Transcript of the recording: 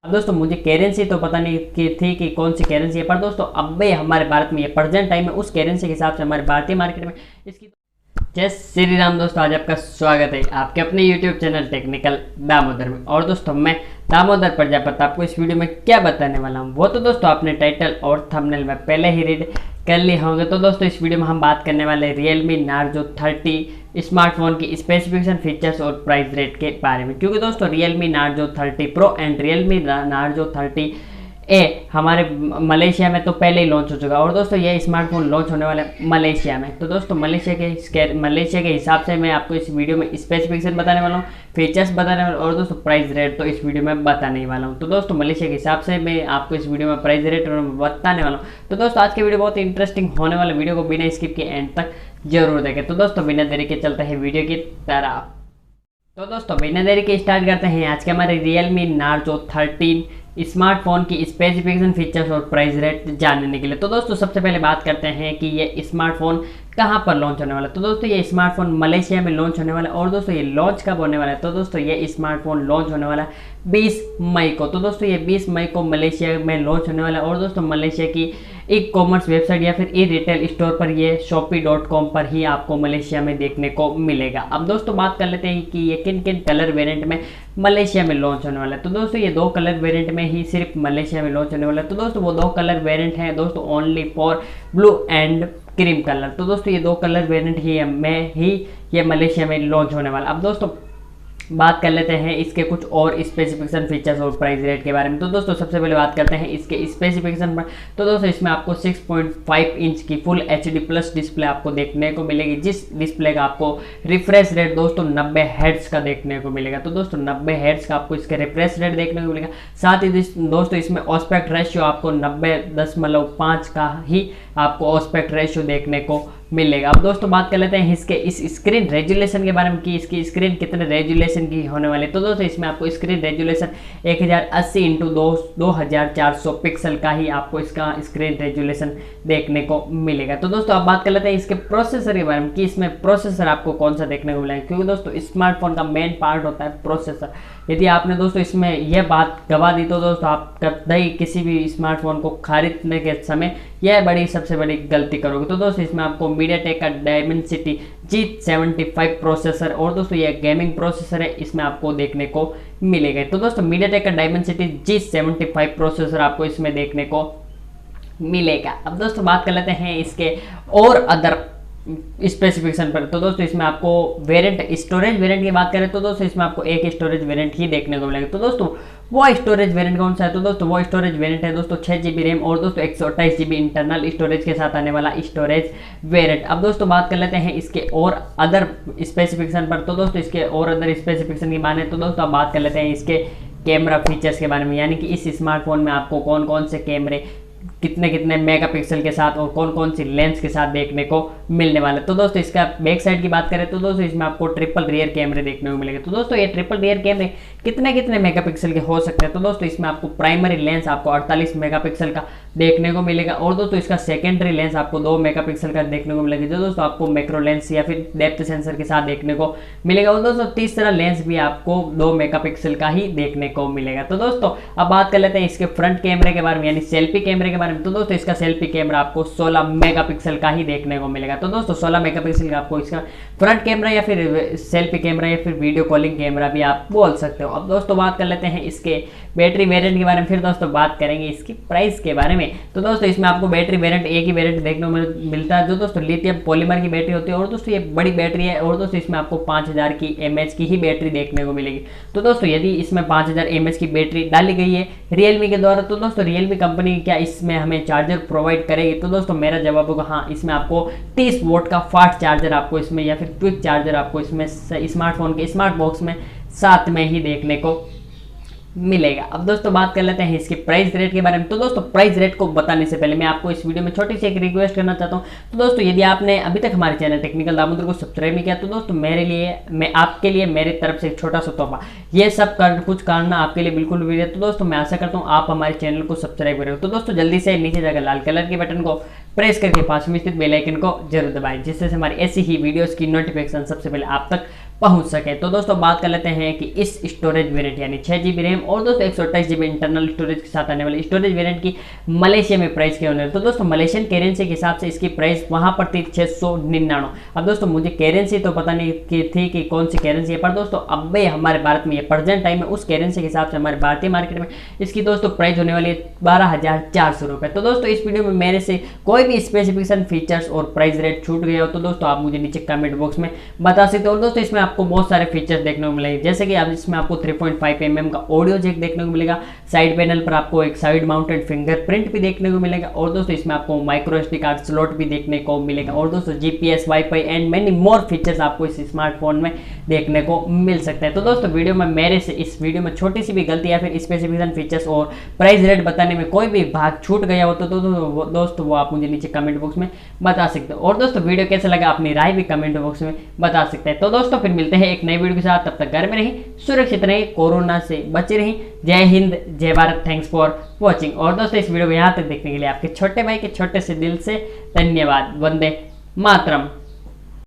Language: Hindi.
अब दोस्तों मुझे करेंसी तो पता नहीं कि थी कि कौन सी करेंसी है, पर दोस्तों अब भी हमारे भारत में ये प्रेजेंट टाइम में उस करेंसी के हिसाब से हमारे भारतीय मार्केट में इसकी। जय श्री राम दोस्तों, आज आपका स्वागत है आपके अपने YouTube चैनल टेक्निकल दामोदर में। और दोस्तों मैं दामोदर प्रजापति आपको इस वीडियो में क्या बताने वाला हूँ वो तो दोस्तों आपने टाइटल और थंबनेल में पहले ही रीड कर लिए होंगे। तो दोस्तों इस वीडियो में हम बात करने वाले Realme Narzo 30 स्मार्टफोन की स्पेसिफिकेशन, फीचर्स और प्राइस रेट के बारे में, क्योंकि दोस्तों Realme Narzo 30 Pro and Realme Narzo 30 हमारे मलेशिया में तो पहले ही लॉन्च हो चुका है। और दोस्तों ये स्मार्टफोन लॉन्च होने वाला है मलेशिया में। तो दोस्तों मलेशिया के हिसाब से मैं आपको इस वीडियो में स्पेसिफिकेशन बताने वाला हूँ, फीचर्स बताने वाला हूँ और दोस्तों प्राइस रेट तो इस वीडियो में बताने वाला हूँ। तो दोस्तों मलेशिया के हिसाब से मैं आपको इस वीडियो में प्राइस रेट बताने वाला हूँ। तो दोस्तों आज की वीडियो बहुत इंटरेस्टिंग होने वाला, वीडियो को बिना स्किप के एंड तक जरूर देखें। तो दोस्तों बिना देरी के चलते हैं वीडियो की तरफ। तो दोस्तों बिना देरी के स्टार्ट करते हैं आज के हमारे Realme Narzo 13 स्मार्टफोन की स्पेसिफिकेशन, फीचर्स और प्राइस रेट जानने के लिए। तो दोस्तों सबसे पहले बात करते हैं कि ये स्मार्टफोन कहाँ पर लॉन्च होने वाला है। तो दोस्तों ये स्मार्टफोन मलेशिया में लॉन्च होने वाला है। और दोस्तों ये लॉन्च कब होने वाला है, तो दोस्तों ये स्मार्टफोन लॉन्च होने वाला है 20 मई को। तो दोस्तों ये 20 मई को मलेशिया में लॉन्च होने वाला है। और दोस्तों मलेशिया की ई कॉमर्स वेबसाइट या फिर ई रिटेल स्टोर पर ये shopee.com पर ही आपको मलेशिया में देखने को मिलेगा। अब दोस्तों बात कर लेते हैं कि ये किन किन कलर वेरिएंट में मलेशिया में लॉन्च होने वाला है। तो दोस्तों ये 2 कलर वेरिएंट में ही सिर्फ मलेशिया में लॉन्च होने वाला है। तो दोस्तों वो 2 कलर वेरिएंट हैं दोस्तों only for blue and cream colour. तो दोस्तों ये 2 कलर वेरिएंट ही ये मलेशिया में लॉन्च होने वाला। अब दोस्तों बात कर लेते हैं इसके कुछ और स्पेसिफिकेशन, फीचर्स और प्राइस रेट के बारे में। तो दोस्तों सबसे पहले बात करते हैं इसके स्पेसिफिकेशन पर। तो दोस्तों इसमें आपको 6.5 इंच की फुल HD प्लस डिस्प्ले आपको देखने को मिलेगी, जिस डिस्प्ले का आपको रिफ्रेश रेट दोस्तों 90 हर्ट्ज का देखने को मिलेगा। तो दोस्तों 90 हर्ट्ज का आपको इसका रिफ्रेश रेट देखने को मिलेगा। साथ ही दोस्तों इसमें ऑस्पेक्ट रेशियो आपको 90.5 का ही आपको ऑस्पेक्ट रेशियो देखने को मिलेगा। अब दोस्तों बात कर लेते हैं इसके इस स्क्रीन रेजुलेशन के बारे में कि इसकी स्क्रीन कितने रेजुलेशन की होने वाली है। तो दोस्तों इसमें आपको स्क्रीन रेजुलेशन 1080 इंटू 2400 पिक्सल का ही आपको इसका स्क्रीन रेजुलेशन देखने को मिलेगा। तो दोस्तों अब बात कर लेते हैं इसके प्रोसेसर के बारे में कि इसमें प्रोसेसर आपको कौन सा देखने को मिलेगा, क्योंकि दोस्तों स्मार्टफोन का मेन पार्ट होता है प्रोसेसर। यदि आपने दोस्तों इसमें यह बात गवा दी तो दोस्तों आप कभी किसी भी स्मार्टफोन को खरीदने के समय यह सबसे बड़ी गलती करोगे। तो दोस्तों इसमें आपको मीडियाटेक का डायमेंसिटी G75 प्रोसेसर और दोस्तों ये गेमिंग प्रोसेसर है, इसमें आपको देखने को मिलेगा। तो दोस्तों मीडियाटेक का डायमेंसिटी G75 प्रोसेसर आपको इसमें देखने को मिलेगा। अब दोस्तों बात कर लेते हैं इसके और अदर स्पेसिफिकेशन पर। तो दोस्तों इसमें आपको वेरिएंट, स्टोरेज वेरिएंट की बात करें तो दोस्तों इसमें आपको एक स्टोरेज वेरिएंट ही देखने को मिलेगा। तो दोस्तों वो स्टोरेज वेरिएंट कौन सा है, तो दोस्तों वो स्टोरेज वेरिएंट है दोस्तों 6GB रैम और दोस्तों 128GB इंटरनल स्टोरेज के साथ आने वाला स्टोरेज वेरिएंट। अब दोस्तों बात कर लेते हैं इसके और अदर स्पेसिफिकेशन पर। तो दोस्तों इसके और अदर स्पेसिफिकेशन की माने तो दोस्तों आप बात कर लेते हैं इसके कैमरा फीचर्स के बारे में, यानी कि इस स्मार्टफोन में आपको कौन कौन से कैमरे कितने कितने मेगापिक्सल के साथ और कौन कौन सी लेंस के साथ देखने को मिलने वाला है। तो दोस्तों इसका बैक साइड की बात करें तो दोस्तों इसमें आपको ट्रिपल रियर कैमरे देखने को मिलेंगे। तो दोस्तों ये ट्रिपल रियर कैमरे कितने मेगापिक्सल के हो सकते हैं, तो दोस्तों इसमें आपको प्राइमरी लेंस आपको 48 मेगापिक्सल का देखने को मिलेगा और दोस्तों इसका सेकेंडरी लेंस आपको 2 मेगापिक्सल का देखने को मिलेगा, जो दोस्तों आपको मैक्रो लेंस या फिर डेप्थ सेंसर के साथ देखने को मिलेगा। और दोस्तों तीसरा लेंस भी आपको 2 मेगापिक्सल का ही देखने को मिलेगा। तो दोस्तों अब बात कर लेते हैं इसके फ्रंट कैमरे के बारे में, यानी सेल्फी कैमरे के बारे में। तो दोस्तों इसका सेल्फी कैमरा आपको 16 मेगापिक्सल का ही देखने को मिलेगा। तो दोस्तों 16 मेगापिक्सल का आपको इसका फ्रंट कैमरा या फिर सेल्फी कैमरा या फिर वीडियो कॉलिंग कैमरा भी आप बोल सकते हो। अब दोस्तों बात कर लेते हैं इसके बैटरी वेरिएंट के बारे में, फिर दोस्तों बात करेंगे इसकी प्राइस के बारे में। तो दोस्तों इसमें आपको बैटरी वेरिएंट एक ही वेरिएंट देखने को मिलता है, जो दोस्तों लिथियम पॉलीमर की बैटरी होती है और दोस्तों ये बड़ी बैटरी है और दोस्तों इसमें आपको 5000 की mAh की ही बैटरी देखने को मिलेगी। तो दोस्तों यदि इसमें 5000 mAh की बैटरी डाली गई है रियलमी के द्वारा, तो दोस्तों रियलमी कंपनी क्या इसमें हमें चार्जर प्रोवाइड करेगी, तो दोस्तों मेरा जवाब होगा हाँ, इसमें आपको 30 वोल्ट का फास्ट चार्जर आपको इसमें या फिर क्विक चार्जर आपको इसमें स्मार्टफोन के स्मार्ट बॉक्स में साथ में ही देखने को मिलेगा। अब दोस्तों बात कर लेते हैं इसके प्राइस रेट के बारे में। तो दोस्तों प्राइस रेट को बताने से पहले मैं आपको इस वीडियो में छोटी सी एक रिक्वेस्ट करना चाहता हूं। तो दोस्तों यदि आपने अभी तक हमारे चैनल टेक्निकल दामोदर को सब्सक्राइब नहीं किया तो दोस्तों मैं आपके लिए मेरी तरफ से एक छोटा सा तोहफा, ये सब कुछ करना आपके लिए बिल्कुल भी है। तो दोस्तों मैं आशा करता हूँ आप हमारे चैनल को सब्सक्राइब करें। तो दोस्तों जल्दी से नीचे जाकर लाल कलर के बटन को प्रेस करके पास में स्थित बेल आइकन को जरूर दबाएं, जिससे हमारी ऐसी ही वीडियोस की नोटिफिकेशन सबसे पहले आप तक पहुंच सके। तो दोस्तों बात कर लेते हैं कि इस स्टोरेज वेरिएंट यानी 6 GB रैम और दोस्तों 128 GB इंटरनल स्टोरेज के साथ आने वाले स्टोरेज वेरिएंट की मलेशिया में प्राइस क्या होने वाली। तो दोस्तों मलेशियन करेंसी के हिसाब से इसकी प्राइस वहां पर थी 699। अब दोस्तों मुझे करेंसी तो पता नहीं थी कि कौन सी करेंसी है, पर दोस्तों अब भी हमारे भारत में ये प्रेजेंट टाइम में उस करेंसी के हिसाब से हमारे भारतीय मार्केट में इसकी दोस्तों प्राइस होने वाली है 12,400 रुपये। तो दोस्तों इस वीडियो में मेरे से कोई भी स्पेसिफिकेशन फीचर्स और प्राइस रेट छूट गया हो तो दोस्तों आप मुझे नीचे कमेंट बॉक्स में बता सकते हो। और दोस्तों इसमें आपको बहुत सारे फीचर्स देखने को मिलेंगे, जैसे कि आप इसमें आपको 3.5 mm का ऑडियो जैक देखने को मिलेगा। साइड पैनल पर आपको एक साइड माउंटेड फिंगरप्रिंट भी देखने को मिलेगा और दोस्तों इसमें आपको माइक्रो एसडी कार्ड स्लॉट भी देखने को मिलेगा और दोस्तों GPS, wifi and many more features आपको इस स्मार्टफोन में देखने को मिल सकते हैं। तो दोस्तों वीडियो में मेरे से इस वीडियो में छोटी सी भी गलती या फिर स्पेसिफिकेशन फीचर्स और प्राइस रेट बताने में कोई भी भाग छूट गया हो तो दोस्तों वो आप मुझे नीचे कमेंट बॉक्स में बता सकते हो। और दोस्तों वीडियो कैसा लगा अपनी राय भी कमेंट बॉक्स में बता सकते हैं। तो दोस्तों फिर मिलते हैं एक नई वीडियो के साथ, तब तक घर में रहिए, सुरक्षित रहिए, कोरोना से बचे रहिए। जय हिंद, जय भारत, थैंक्स फॉर वॉचिंग। और दोस्तों इस वीडियो को यहाँ तक देखने के लिए आपके छोटे भाई के छोटे से दिल से धन्यवाद। वंदे मातरम।